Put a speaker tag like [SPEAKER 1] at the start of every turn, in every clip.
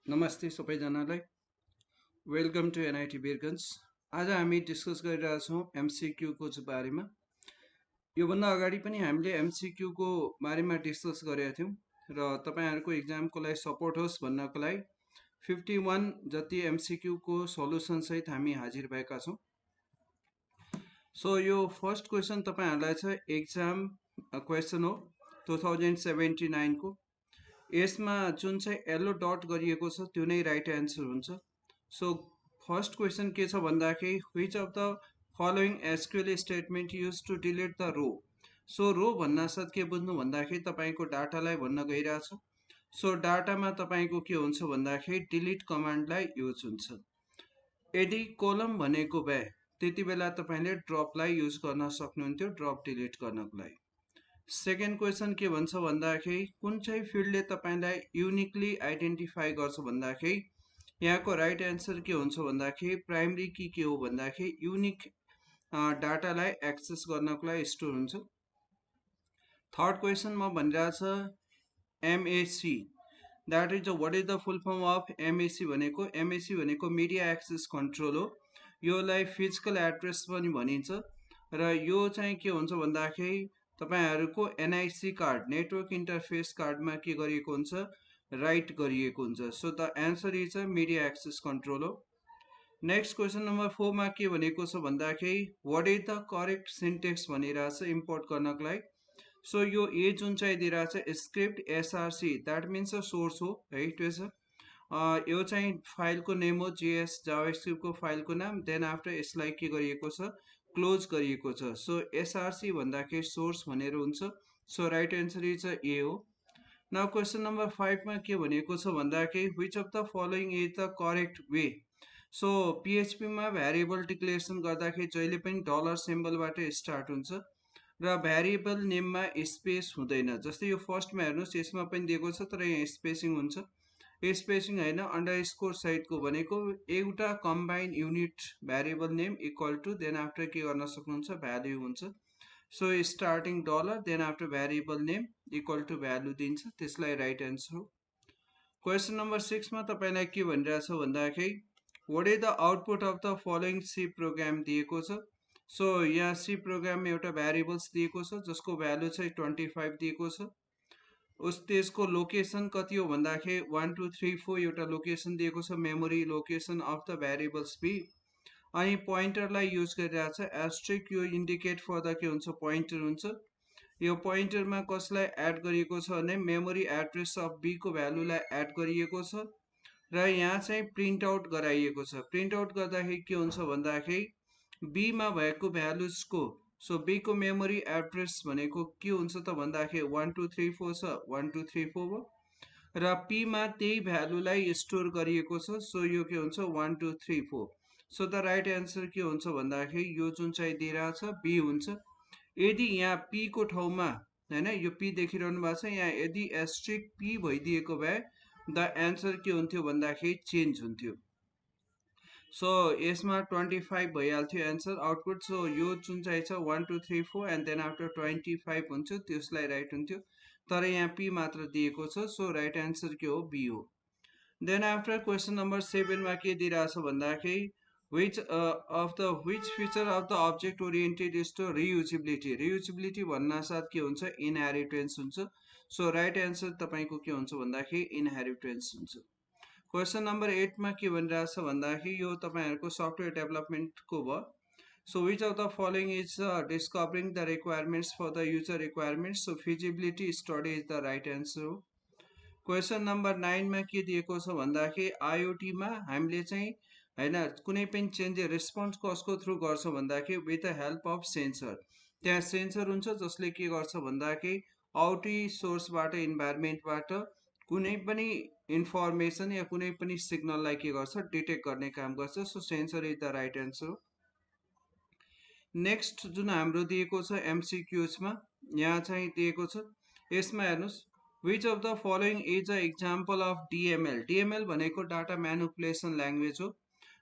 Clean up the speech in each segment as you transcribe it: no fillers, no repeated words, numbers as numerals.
[SPEAKER 1] नमस्ते सबैजनालाई welcome to NIT Birgunj. आज हामी डिस्कस गरिरहेछौँ एमसीक्यूको बारेमा। योभन्दा अगाडि पनि हामीले एमसीक्यूको बारेमा डिस्कस गरेका थियौँ र तपाईँहरूको इक्जामको लागि सपोर्ट होस् भन्नको लागि 51 जति एमसीक्यूको सल्युसन सहित हामी हाजिर भएका छौँ। सो यो फर्स्ट क्वेसन तपाईँहरूलाई छ एक्जाम क्वेसन हो 2079 को। यसमा जुन चाहिँ येलो डट गरिएको छ त्यो नै राइट एन्सर हुन्छ। सो फर्स्ट क्वेसन के छ भन्दाखेरि which of the following SQL statement use to delete the row. So row भन्न साथ के बुझ्नु भन्दाखेरि तपाईँको डाटालाई भन्न गइरहेछ। सो डाटामा तपाईँको के हुन्छ भन्दाखेरि डिलिट कमान्डलाई युज हुन्छ। यदि कोलम भनेको भए त्यति बेला तपाईँले ड्रपलाई युज गर्न सक्नुहुन्थ्यो ड्रप डिलिट गर्नको लागि। सेकेन्ड क्वेसन के भन्छ भन्दाखेरि कुन चाहिँ फिल्डले तपाईँलाई युनिकली आइडेन्टिफाई गर्छ भन्दाखेरि यहाँको राइट एन्सर के हुन्छ भन्दाखेरि प्राइमरी की के हो भन्दाखेरि युनिक डाटालाई एक्सेस गर्नको लागि स्टोर हुन्छ। थर्ड क्वेसनमा भनिरहेछ MAC that is what is the full form of MAC भनेको मिडिया एक्सेस कन्ट्रोल हो। योलाई फिजिकल एड्रेस पनि भनिन्छ र यो चाहिँ के हुन्छ भन्दाखेरि तपाईहरुको एनआईसी कार्ड नेटवर्क इन्टरफेस कार्डमा के गरिएको हुन्छ राइट गरिएको हुन्छ। So the answer is media access control हो। नेक्स्ट क्वेसन नम्बर 4 मा के भनेको छ भन्दाखेरि what is the correct syntax भनिरहेछ इम्पोर्ट गर्नको लागि। सो यो ए जुन चाहिँ दिइरहेछ script SRC that means a source हो है। यो चाहिँ फाइलको नेम हो जेएस जावास्क्रिप्टको फाइलको नाम। देन आफ्टर यसलाई के गरिएको छ क्लोज गरिएको छ। सो एसआरसी भन्दाखेरि सोर्स भनेर हुन्छ। So right answer is A हो। नाउ क्वेसन नम्बर 5 मा के भनेको छ भन्दाखेरि which of the following is the correct way. So PHP मा भ्यारिएबल डिक्लेरेसन गर्दाखेरि जहिले पनि डलर सिम्बलबाट स्टार्ट हुन्छ र भ्यारिएबल नेममा स्पेस हुँदैन। जस्तै यो फर्स्टमा हेर्नुस् यसमा पनि दिएको छ तर यहाँ स्पेसिङ हुन्छ। स्पेसिङ हैन अन्डरस्कोर सहितको भनेको एउटा combine unit variable name equal to then after के गर्न सक्नुहुन्छ भ्याल्यु हुन्छ। So starting dollar then after variable name equal to value दिन्छ, त्यसलाई राइट एन्सर हो। क्वेसन नम्बर 6 मा तपाईलाई के भनिरहेछ भन्दाखेरि what is the output of the following C program दिएको छ। सो यहाँ सी प्रोग्राममा एउटा भ्यारिएबल्स दिएको छ जसको भ्यालु चाहिँ 25 दिएको छ। उस त्यसको लोकेसन कति हो भन्दाखेरि 1 2 3 4 एउटा लोकेसन दिएको छ memory location of the variables B. अनि पोइन्टरलाई युज गरिरहेछ एस्ट्रिक यो इन्डिकेट फर द के हुन्छ पोइन्टर हुन्छ। यो पोइन्टरमा कसलाई एड गरिएको छ भने मेमोरी एड्रेस अफ बी को भ्यालुलाई एड गरिएको छ र यहाँ चाहिँ प्रिन्ट आउट गराइएको छ। प्रिन्ट आउट गर्दाखेरि के हुन्छ भन्दाखेरि बी मा भएको भ्यालुजको सो बी को मेमोरी एड्रेस भनेको के हुन्छ त भन्दाखेरि 1 2 3 4 छ 1 2 3 4 हो र पी मा त्यही भ्यालुलाई स्टोर गरिएको छ। सो यो के हुन्छ 1 2 3 4। सो द राइट एन्सर के हुन्छ भन्दाखेरि यो जुन चाहिँ दिइरहेछ बी हुन्छ। यदि यहाँ पी को ठाउँमा हैन यो पी देखिरहनु भएको छ यहाँ यदि एस्ट्रिक पी भइदिएको भए द एन्सर के हुन्थ्यो भन्दाखेरि चेन्ज हुन्थ्यो। सो यसमा 25 भइहाल्थ्यो एन्सर आउटपुट। सो यो जुन चाहिँ छ 1 2 3 4 एन्ड देन आफ्टर 25 हुन्छ त्यसलाई राइट हुन्थ्यो तर यहाँ पी मात्र दिएको छ। सो राइट एन्सर के हो बी हो। देन आफ्टर क्वेसन नम्बर 7 मा के दिइरहेछ भन्दाखेरि which of the which feature of the object oriented is to reusability। reusability भन्न साथ के हुन्छ इनहेरिटेन्स हुन्छ। सो राइट एन्सर तपाईको के हुन्छ भन्दाखेरि इनहेरिटेन्स हुन्छ। क्वेसन नम्बर 8 मा के भनिरहेछ भन्दाखेरि यो तपाईहरुको सफ्टवेयर डेभलपमेन्टको भयो। So which of the following is discovering the requirements for the user requirements। So feasibility study is the right answer हो। क्वेसन नम्बर 9 मा के दिएको छ भन्दाखेरि आईओटी मा हामीले चाहिँ हैन कुनै पनि चेन्ज रेस्पोन्स कसको थ्रु गर्छ भन्दाखेरि with the help of sensor. त्यहाँ सेन्सर हुन्छ जसले के गर्छ भन्दाखेरि आउटी सोर्सबाट इन्भाइरोमेन्टबाट कुनै पनि इन्फर्मेसन या कुनै पनि सिग्नललाई के गर्छ डिटेक्ट गर्ने काम गर्छ। So sensor is the right answer. Next जुन हाम्रो दिएको छ एमसीक्यूज मा यहाँ चाहिँ दिएको छ यसमा हेर्नुस् which of the following is an example of DML। DML भनेको डाटा म्यानिपुलेसन ल्याङ्ग्वेज हो।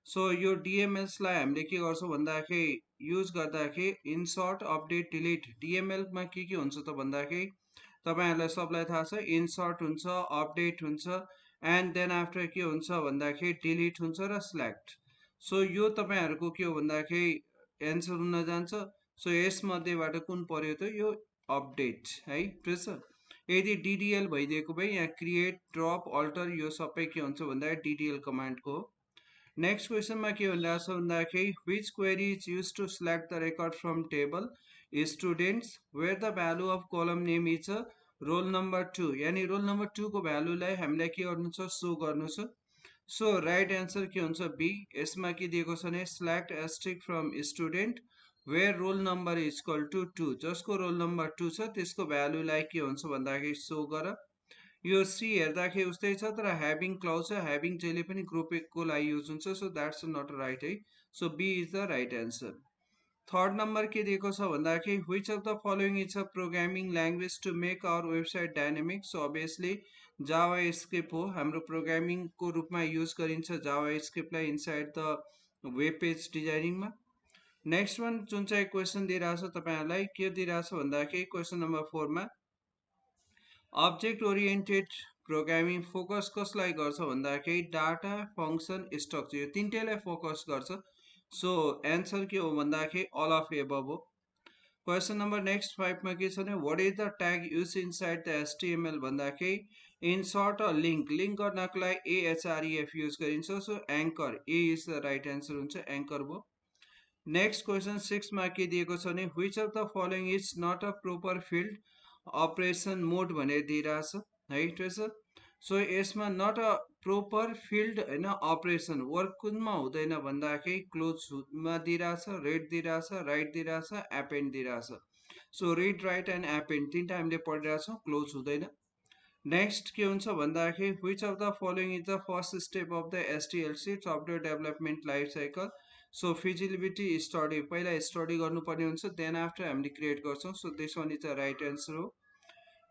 [SPEAKER 1] सो यो DMLs लाई हामीले के गर्छौं भन्दाखेरि युज गर्दाखेरि इन्सर्ट अपडेट डिलिट DML मा के हुन्छ त भन्दाखेरि तपाईहरुलाई सबलाई थाहा छ इन्सर्ट हुन्छ अपडेट हुन्छ एन्ड देन आफ्टर के हुन्छ भन्दाखेरि डिलिट हुन्छ र सिलेक्ट। सो यो तपाईँहरूको के हो भन्दाखेरि एन्सर हुन जान्छ। सो यसमध्येबाट कुन पर्यो त यो अपडेट है ठिक छ। यदि डिडिएल भइदिएको भए यहाँ क्रिएट ड्रप अल्टर यो सबै के हुन्छ भन्दाखेरि डिडिएल कमान्डको हो। नेक्स्ट क्वेसनमा के भनिरहेको छ भन्दाखेरि which query is used to select the record from table students where the value of column name is a roll number 2 यानी roll number 2 को भ्यालुलाई हामीलाई के गर्नु छ सो गर्नु छ। सो राइट एन्सर के हुन्छ बी। यसमा के दिएको छ भने select asterisk from student where roll number is equal to 2 जसको roll number 2 छ त्यसको भ्यालुलाई के हुन्छ भन्दाखेरि सो गर। यो सी हेर्दाखेरि उस्तै छ तर ह्याभिङ क्लाउज छ, ह्याभिङ जहिले पनि ग्रुप को लागि युज हुन्छ। सो द्याट्स नट राइट है। So B is the right answer. Third number के दिएको छ भन्दाखेरि which of the following is a programming language to make our website dynamic। So obviously JavaScript हो, हाम्रो प्रोग्रामिङको रूपमा युज गरिन्छ जावा स्क्रिप्टलाई इनसाइड द वेब पेज डिजाइनिङमा। नेक्स्ट वान जुन चाहिँ क्वेसन दिइरहेको छ तपाईँहरूलाई के दिइरहेको छ भन्दाखेरि क्वेसन नम्बर 4 मा अब्जेक्ट ओरिएन्टेड प्रोग्रामिङ फोकस कसलाई गर्छ भन्दाखेरि डाटा फङ्सन स्ट्रक्चर यो तिनटैलाई फोकस गर्छ। सो एन्सर के हो भन्दाखेरि अल अफ एबभ हो। क्वेसन नम्बर नेक्स्ट 5 मा के छ भने what is the tag use inside the HTML भन्दाखेरि इन्सर्ट अ लिङ्क, लिङ्क गर्नको लागि एएचआरइएफ युज गरिन्छ। So anchor A is the right answer हुन्छ, एङ्कर भयो। नेक्स्ट क्वेसन 6 मा के दिएको छ भने which of the following is not a proper field operation mode भनेर दिइरहेछ है ठिक छ। सो यसमा नट अ प्रोपर फिल्ड होइन अपरेसन वर्क कुनमा हुँदैन भन्दाखेरि क्लोजमा दिइरहेछ, रेड दिइरहेछ, राइट दिइरहेछ, एपेन्ड दिइरहेछ। सो रिड राइट एन्ड एपेन्ड तिनवटा हामीले पढिरहेछौँ, क्लोज हुँदैन। नेक्स्ट के हुन्छ भन्दाखेरि which of the following is the first step of the SDLC software development life cycle. So feasibility study पहिला स्टडी गर्नुपर्ने हुन्छ देन आफ्टर हामीले क्रिएट गर्छौँ। So this one is the right answer हो।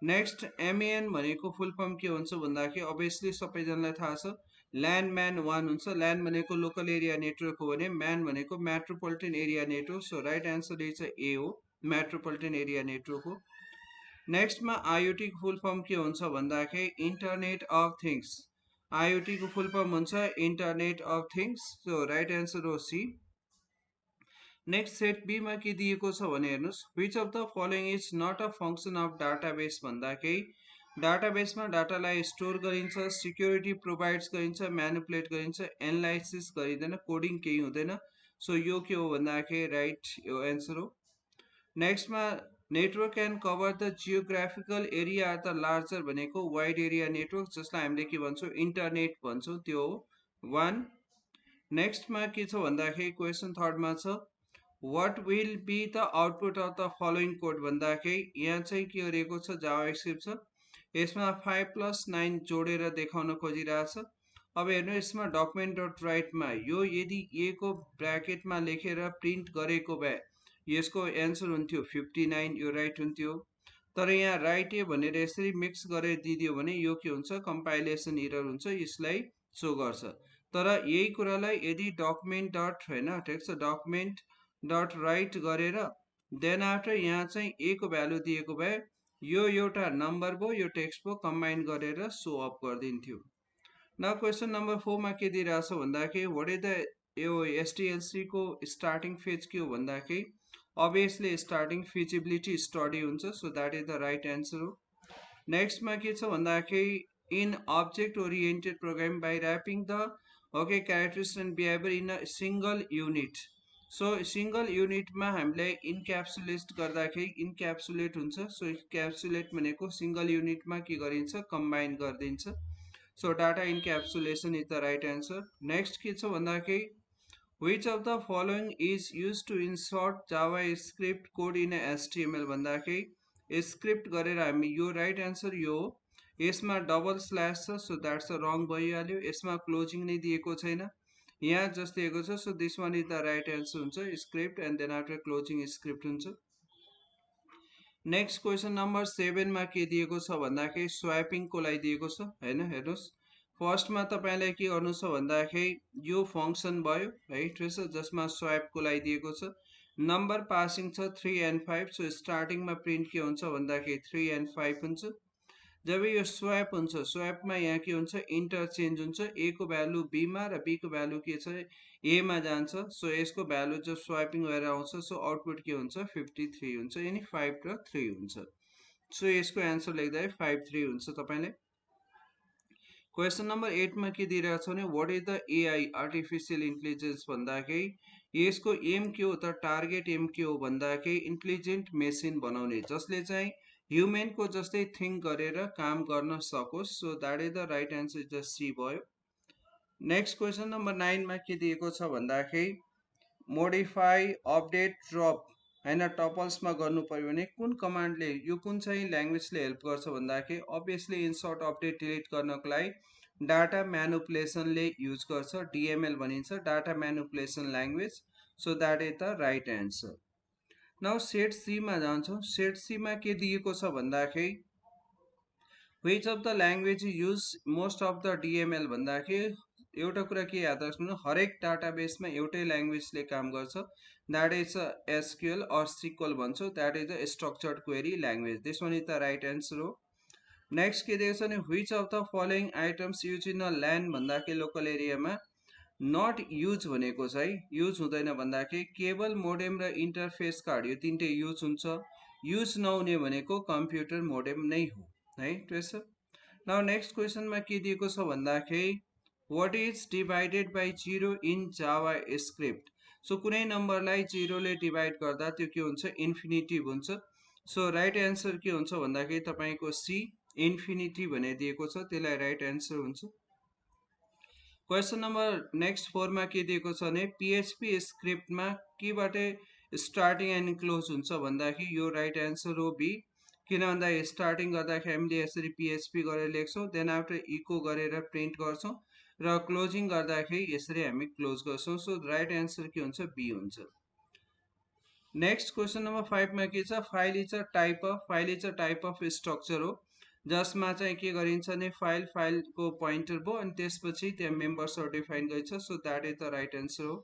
[SPEAKER 1] नेक्स्ट एमएएन भनेको फुल फर्म के हुन्छ भन्दाखेरि अभियसली सबैजनालाई थाहा छ ल्यान्ड म्यान 1 हुन्छ। ल्यान्ड भनेको लोकल एरिया नेटवर्क हो भने म्यान भनेको metropolitan area network. So right answer is A हो, मेट्रोपोलिटन एरिया नेटवर्क हो। नेक्स्टमा आइओटी को फुल फर्म के हुन्छ भन्दाखेरि इन्टरनेट अफ थिङ्स। आइओटी को फुल फर्म हुन्छ internet of things. So right answer हो सी। नेक्स्ट सेट बी मा के दिएको छ भने हेर्नुस् which of the following is not a function of database भन्दाखेरि डाटाबेसमा डाटालाई स्टोर गरिन्छ, सिक्युरिटी प्रोभाइड्स गरिन्छ, म्यानिपुलेट गरिन्छ, एनालाइसिस गरिँदैन, कोडिङ केही हुँदैन। सो यो के हो भन्दाखेरि राइट यो एन्सर हो। नेक्स्टमा network can cover the geographical area of the larger भनेको वाइड एरिया नेटवर्क जसलाई हामीले के भन्छौँ इन्टरनेट भन्छौँ, त्यो हो 1। नेक्स्टमा के छ भन्दाखेरि क्वेसन थर्डमा छ what will be the output of the following code भन्दाखेरि यहाँ चाहिँ के गरेको छ जावा स्क्रिप्ट छ, यसमा 5+9 जोडेर देखाउन खोजिरहेछ। अब हेर्नु यसमा डकुमेन्ट डट राइटमा यो यदि ए को ब्राकेटमा लेखेर प्रिन्ट गरेको भए यसको एन्सर हुन्थ्यो 59, यो राइट हुन्थ्यो। तर यहाँ राइट ए भनेर यसरी मिक्स गरेर दिदियो भने यो के हुन्छ कम्पाइलेसन एरर हुन्छ, यसलाई सो गर्छ। तर यही कुरालाई यदि डकुमेन्ट डट होइन ठिक छ डकुमेन्ट डट राइट गरेर देन आफ्टर यहाँ चाहिँ ए को भ्यालु दिएको भए यो एउटा नम्बर भयो, यो टेक्स्ट भयो, कम्बाइन गरेर सो अप गरिदिन्थ्यो। न क्वेसन नम्बर 4 मा के दिइरहेछ भन्दाखेरि व्हाट इज द यो एसटीएलसी को स्टार्टिङ फेज के हो भन्दाखेरि अभियसली स्टार्टिङ फिजिबिलिटी स्टडी हुन्छ। So that is the right answer हो। नेक्स्टमा के छ भन्दाखेरि in object oriented program by wrapping the okay characteristics and behaviour in a single unit. So single युनिटमा हामीले इन्क्याप्सुलेट गर्दाखेरि इन्क्याप्सुलेट हुन्छ। सो इन्क्याप्सुलेट भनेको सिङ्गल युनिटमा के गरिन्छ कम्बाइन गरिदिन्छ। So data encapsulation is the right answer. Next के छ भन्दाखेरि which of the following is used to insert Java script code in HTML भन्दाखेरि स्क्रिप्ट गरेर हामी यो राइट एन्सर यो हो। यसमा डबल स्ल्यास छ सो द्याट्स अ रङ भइहाल्यो, यसमा क्लोजिङ नै दिएको छैन, यहाँ जस्ट दिएको छ। So this one is the right answer हुन्छ script and then after closing script हुन्छ। नेक्स्ट क्वेसन नम्बर 7 मा के दिएको छ भन्दाखेरि स्वाइपिङको लागि दिएको छ हैन। हेर्नुस् फर्स्टमा तपाईलाई के गर्नु छ भन्दाखेरि यो फंक्सन भयो है ठिक छ जसमा स्वाइपको लागि दिएको छ। नम्बर पासिङ छ 3 and 5। सो स्टार्टिङमा प्रिन्ट के हुन्छ भन्दाखेरि 3 and 5 हुन्छ। जब यो स्वैप हुन्छ स्वैपमा यहाँ के हुन्छ इन्टरचेन्ज हुन्छ ए को भ्यालु बी मा र बी को भ्यालु के छ ए मा जान्छ सो यसको भ्यालु जब स्वाइपिङ भएर आउँछ सो आउटपुट के हुन्छ 53 हुन्छ यानी 5 र 3 हुन्छ सो यसको एन्सर लेख्दा 53 हुन्छ तपाईले क्वेशन नम्बर 8 मा के दिइरहेको छ भने what is the AI artificial intelligence भन्दाखेरि यसको एम के हो त टार्गेट एम के हो भन्दाखेरि इन्टेलिजेन्ट मेसिन बनाउने जसले चाहिँ ह्युमन को जस्तै थिंक गरेर काम गर्न सकोस् so that is the right answer is the C भयो नेक्स्ट क्वेशन नम्बर 9 मा के दिएको छ भन्दाखेरि मोडिफाई अपडेट ड्रप हैन टपल्समा गर्नु पर्यो भने कुन कमान्डले यो कुन चाहिँ ल्याङ्ग्वेजले हेल्प गर्छ भन्दाखेरि अभियसली इन्सर्ट अपडेट डिलिट गर्नको लागि डाटा म्यानिपुलेसनले युज गर्छ डीएमएल भनिन्छ data manipulation language so that is the right answer now set C मा जान्छौं सेट सी मा के दिएको छ भन्दाखेरि which of the language use most of the DML भन्दाखेरि एउटा कुरा के याद राख्नु हरेक डाटाबेसमा एउटै ल्याङ्ग्वेजले काम गर्छ that is SQL or sequel भन्छौ that is the structured query language this one is the right answer हो नेक्स्ट के दिएको छ भने which of the following items use in a LAN भन्दाखेरि लोकल एरियामा नट युज भनेको चाहिँ युज हुँदैन भन्दाखेरि केबल मोडेम र इन्टरफेस कार्ड यो तीनटै युज हुन्छ युज नहुने भनेको कम्प्युटर मोडेम नै हो है त्यसो नाउ नेक्स्ट क्वेसनमा के दिएको छ भन्दाखेरि what is divided by 0 in JavaScript so कुनै नम्बरलाई 0 ले डिवाइड गर्दा त्यो के हुन्छ इन्फिनिटिभ हुन्छ सो राइट आन्सर के हुन्छ भन्दाखेरि तपाईको सी इन्फिनिटी भने दिएको छ त्यसलाई राइट आन्सर हुन्छ क्वेशन नम्बर नेक्स्ट 4 मा के दिएको छ भने पीएचपी स्क्रिप्टमा केबाट स्टार्टिङ एन्ड क्लोज हुन्छ भन्दाखेरि यो राइट आन्सर हो बी किन भन्दा स्टार्टिङ गर्दाखेरि हामीले यसरी पीएचपी गरेर लेख्छौं देन आफ्टर इको गरेर प्रिन्ट गर्छौं र क्लोजिङ गर्दाखेरि यसरी हामी क्लोज गर्छौं सो राइट आन्सर के हुन्छ बी हुन्छ नेक्स्ट क्वेशन नम्बर 5 मा के छ file is a type of structure हो जसमा चाहिँ के गरिन्छ भने फाइलको पोइन्टर भयो अनि त्यसपछि त्यहाँ मेम्बर्सहरु डिफाइन गरिन्छ so that is the right answer हो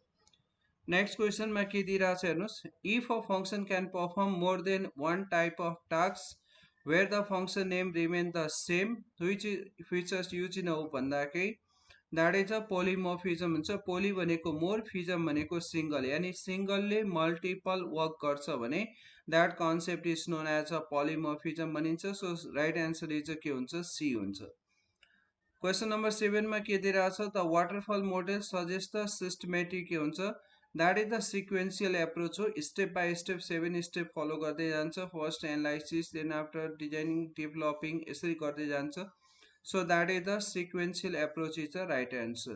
[SPEAKER 1] नेक्स्ट क्वेशनमा के दिइराछ हेर्नुस् if a function can perform more than one type of task where the function name remain the same which features use in हो भन्दाखेरि दैट इज अ पोलिमोर्फिजम हुन्छ पोली भनेको more फिजम भनेको सिंगल यानी सिंगलले मल्टिपल वर्क गर्छ भने that concept is known as a polymorphism भनिन्छ so right answer is के हुन्छ सी हुन्छ क्वेशन नम्बर 7 मा के दिइराछ the waterfall model suggest the systematic के हुन्छ that is the sequential approach हो step by step 7 step follow गर्दै जान्छ first analysis then after designing developing यसरी गर्दै जान्छ so that is the sequential approach is the right answer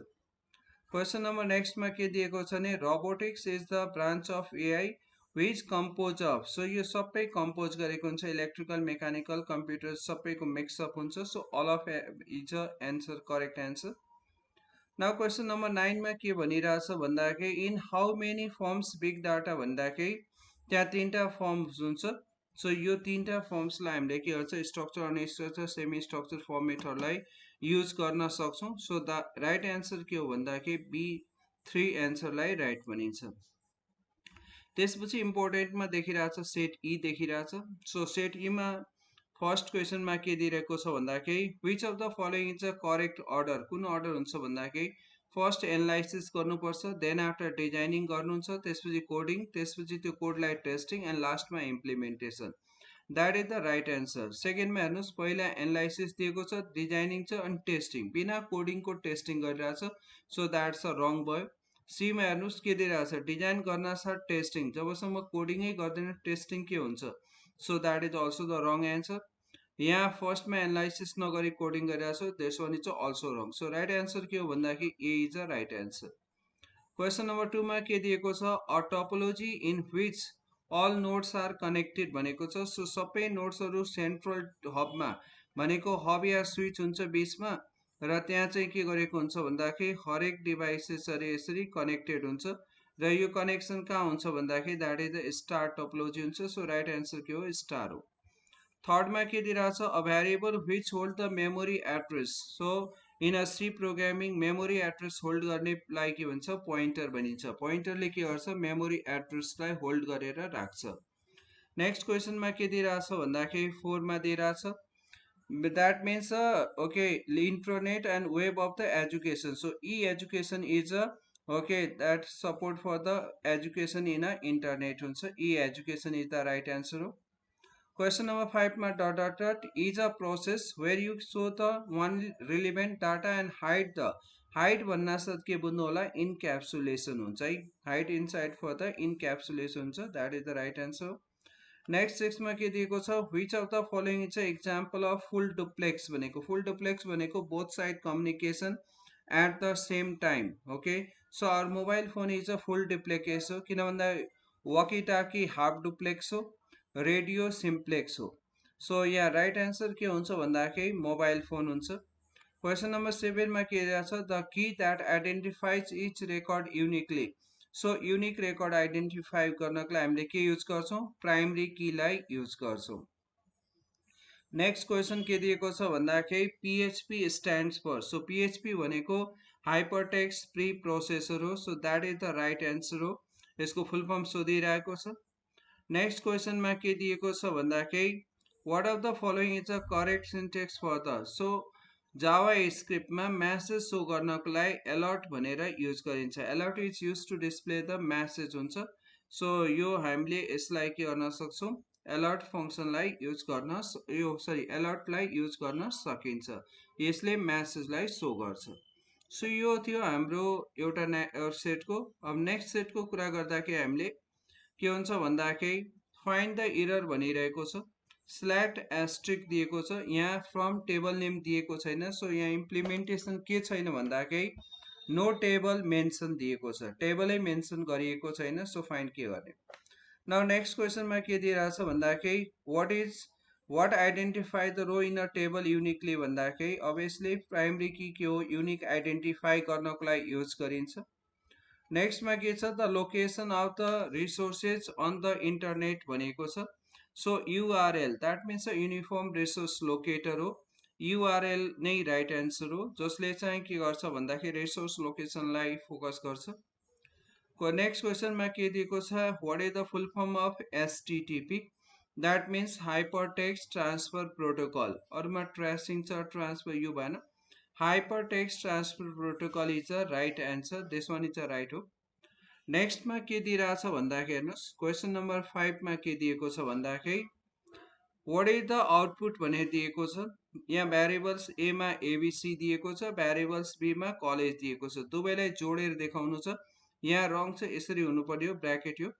[SPEAKER 1] question number next ma ke diyeko cha भने robotics is the branch of AI which compose of so यो सबै compose गरेको हुन्छ electrical mechanical computer सबैको mix up हुन्छ so all of is a answer correct answer now question number 9 मा के भनिरहेछ भन्दाखेरि in how many forms big data भन्दाखेरि त्यहाँ तीनटा फर्म्स हुन्छ सो यो तीनटा फर्म्सलाई हामीले के गर्छ स्ट्रक्चर अनि स्ट्रक्चर सेमी स्ट्रक्चर फर्मेटहरुलाई युज गर्न सक्छौं सो द राइट आन्सर के हो भन्दाखेरि बी 3 आन्सरलाई राइट भनिन्छ त्यसपछि इम्पोर्टेन्टमा देखिरहेछ सेट ई देखिरहेछ सो सेट ई मा फर्स्ट क्वेशनमा के दिइरहेको छ भन्दाखेरि which of the following is a correct order कुन अर्डर हुन्छ भन्दाखेरि फर्स्ट एनालाइसिस गर्नुपर्छ देन आफ्टर डिजाइनिङ गर्नुहुन्छ त्यसपछि कोडिङ त्यसपछि त्यो कोडलाई टेस्टिङ एन्ड लास्टमा implementation that is the right answer सेकेन्डमा हेर्नुस् पहिला एनालाइसिस दिएको छ डिजाइनिङ छ अनि टेस्टिङ बिना कोडिङको टेस्टिङ गरिरहेछ सो दैट्स अ रङ भयो सी मा हेर्नुस् के दिइरहेछ डिजाइन गर्न साथ टेस्टिङ जबसम्म कोडिङै गर्दैन टेस्टिङ के हुन्छ so that is also the wrong answer यहाँ फर्स्टमा एनालाइसिस नगरी कोडिङ गरिरहेको छु this one is also wrong so right answer के हो भन्दाखेरि A is the right answer question number 2 मा के दिएको छ a topology in which all nodes are connected भनेको छ सो सबै नोड्सहरु सेन्ट्रल हबमा भनेको हब या स्विच हुन्छ बीचमा र त्यहाँ चाहिँ के गरेको हुन्छ भन्दाखेरि हरेक डिभाइसेसहरु यसरी कनेक्टेड हुन्छ र यो कनेक्सन कहाँ हुन्छ भन्दाखेरि that is the star topology हुन्छ सो राइट आन्सर के हो स्टार हो थर्ड मा के दिइरहेछ a variable which hold the memory address so in a C programming memory address hold गर्नेलाई के भन्छ पोइन्टर भनिन्छ पोइन्टरले के गर्छ मेमोरी एड्रेसलाई होल्ड गरेर राख्छ नेक्स्ट क्वेशनमा के दिइरहेछ भन्दाखेरि 4 मा दिइरहेछ But that means okay, intranet and web of the education. So e-education is a okay, that support for the education in a internet. So e-education is the right answer. Question number 5 ma dot is a process where you show the one relevant data and hide भन्ना साथ के बुझ्नु होला encapsulation हुन्छ है hide inside for the encapsulation हुन्छ that is the right answer. Next 6 मा के दिएको छ which of the following is an example of full duplex भनेको full duplex भनेको both side communication at the same time. Okay, so our mobile phone is a full duplex हो किन भन्दा walkie talkie half duplex हो radio simplex हो. So यहाँ right answer के हुन्छ भन्दाखेरि मोबाइल फोन हुन्छ. क्वेसन नम्बर 7 मा के दिएको छ the key that identifies each record uniquely. So unique record identify गर्नको लागि हामीले के युज गर्छौँ प्राइमरी कीलाई युज गर्छौँ. नेक्स्ट क्वेसन के दिएको छ भन्दाखेरि PHP stands for. So PHP भनेको हाइपरटेक्स्ट प्री प्रोसेसर हो. So that is the right answer हो. यसको फुल फर्म सोधिरहेको छ. नेक्स्ट क्वेसन में के दिएको छ भन्दाखेरि what of the following is a correct syntax for the. So JavaScript में मैसेज शो गर्नको लागि अलर्ट भनेर युज गरिन्छ. Alert is use to display the message हुन्छ. सो यो हामीले यसलाई के गर्न सक्छौं अलर्ट फंक्शनलाई युज गर्न यो सरी अलर्टलाई युज गर्न सकिन्छ. यसले मैसेजलाई शो गर्छ. सो यो थियो हाम्रो एउटा सेटको. अब नेक्स्ट सेटको कुरा गर्दाखेरि हामीले के हुन्छ भन्दाखेरि फाइन्ड द एरर भनिरहेको छ. स्ल्याट एस्ट्रिक दिएको छ. यहाँ फ्रम टेबल नेम दिएको छैन. सो यहाँ इम्प्लिमेन्टेसन के छैन भन्दाखेरि नो टेबल मेन्सन दिएको छ. टेबलै मेन्सन गरिएको छैन. सो फाइन्ड के गर्ने. नाउ नेक्स्ट क्वेसनमा के दिइरहेछ भन्दाखेरि what identify the row in a table uniquely भन्दाखेरि अभियसली प्राइमरी की के हो युनिक आइडेन्टिफाई गर्नको लागि युज गरिन्छ. नेक्स्ट में के छ the location of the resources on the internet भनेको छ. So URL that means uniform resource locator हो. URL नै राइट आन्सर हो जसले चाहिँ के गर्छ भन्दाखेरि रिसोर्स लोकेसनलाई फोकस गर्छ. नेक्स्ट क्वेसन में के दिएको छ what is the full form of HTTP. That means hypertext transfer protocol. अरूमा ट्रेसिङ छ ट्रान्सफर यो भएन. Hypertext Transfer Protocol is the right answer. This one is the right हो. नेक्स्ट में के दिइरहेछ भन्दाखेरि हेर्नुस् क्वेसन नम्बर 5 में के दिएको छ भन्दाखेरि व्हाट इज द आउटपुट भनेर दिएको छ. यहाँ भ्यारिएबल्स ए मा ABC दिएको छ भ्यारिएबल्स बी मा कलेज दिएको छ. दुवैलाई जोडेर देखाउनु छ. यहाँ रङ छ यसरी हुनु पर्यो ब्र्याकेट यो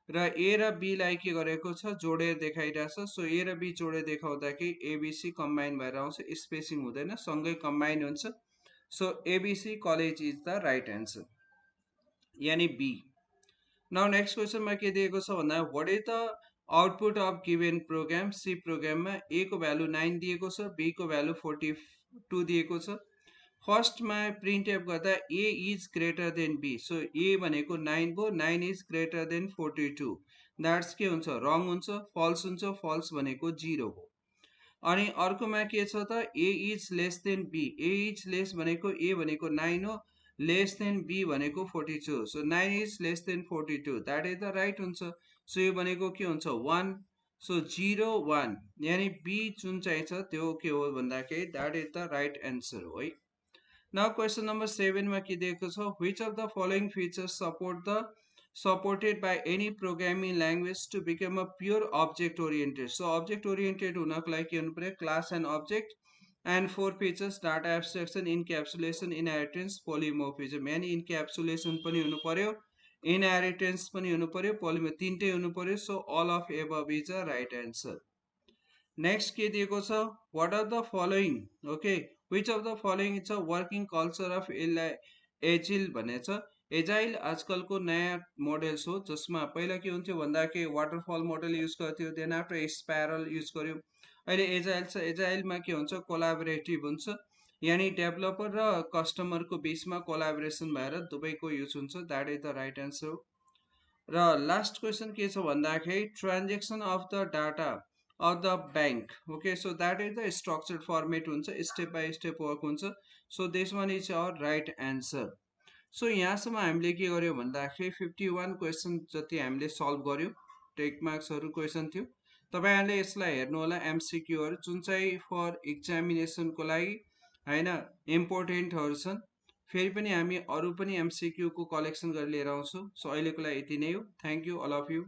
[SPEAKER 1] र ए र बी लाई के गरेको छ जोडेर देखाइरहेछ. सो ए र बी जोडेर देखाउँदाखेरि ABC कम्बाइन भएर आउँछ. स्पेसिङ हुँदैन सँगै कम्बाइन हुन्छ. So ABC college is the right answer यानी बी. नाउ नेक्स्ट क्वेसन में के दिएको छ भन्दा what is the output of given program. C program में ए को भ्यालु 9 दिएको छ बी को भ्यालु 42 दिएको छ. फर्स्ट में प्रिंट एफ गर्दा A is greater than B. So A भनेको 9 भयो 9 इज ग्रेटर देन 42. द्याट्स के हुन्छ रङ हुन्छ फल्स हुन्छ फल्स भनेको 0 हो. अनि अर्कोमा के छ त A is less than B. A is less भनेको ए भनेको 9 हो लेस देन बी भनेको 42. So 9 is less then 42 that is the right हुन्छ. सो यो भनेको के हुन्छ 1. सो 0 1 यानी बी जुन चाहिँ छ त्यो के हो भन्दाखेरि that is the right answer हो है. Now question number 7 में के दिएको छ which of the following features supported by any programming language to become a pure object oriented. So object oriented हुनको लागि के हुनु पर्यो class and object and 4 features data abstraction encapsulation inheritance polymorphism. यानी encapsulation पनि हुनु पर्यो inheritance पनि हुनु पर्यो polymorphism तीनटै हुनु पर्यो. So all of above is a right answer. Next के दिएको छ what are the following okay which of the following is a working culture of agile भनेछ. एजाइल आजकलको नयाँ मोडल्स हो जसमा पहिला के हुन्थ्यो भन्दाखेरि वाटरफल मोडल युज गर्थ्यो देन आफ्टर स्पाइरल युज गर्यो. अहिले एजाइल छ एजाइलमा के हुन्छ कोलाबोरेटिभ हुन्छ यानी डेभलपर र कस्टमरको बिचमा कोलाबोरेसन भएर दुवैको युज हुन्छ. That is the right answer. र लास्ट क्वेसन के छ भन्दाखेरि transaction of the data of the bank. Okay, so that is the structured format हुन्छ step by step work हुन्छ. So this one is our right answer. So यहाँसम्म हामीले के गर्यो भन्दाखेरि 51 क्वेसन जति हामीले सल्भ गर्यो टेक मार्क्सहरु क्वेसन थियो. तपाईहरुले यसलाई हेर्नु होला एमसीक्यूहरु जुन चाहिँ फर एक्जामिनेसनको लागि हैन इम्पोर्टेन्टहरु छन्। फेरि पनि हामी अरु पनि एमसीक्यू को कलेक्सन गरेर लिएर आउँछौं। सो अहिलेको लागि यति नै हो। Thank you all of you.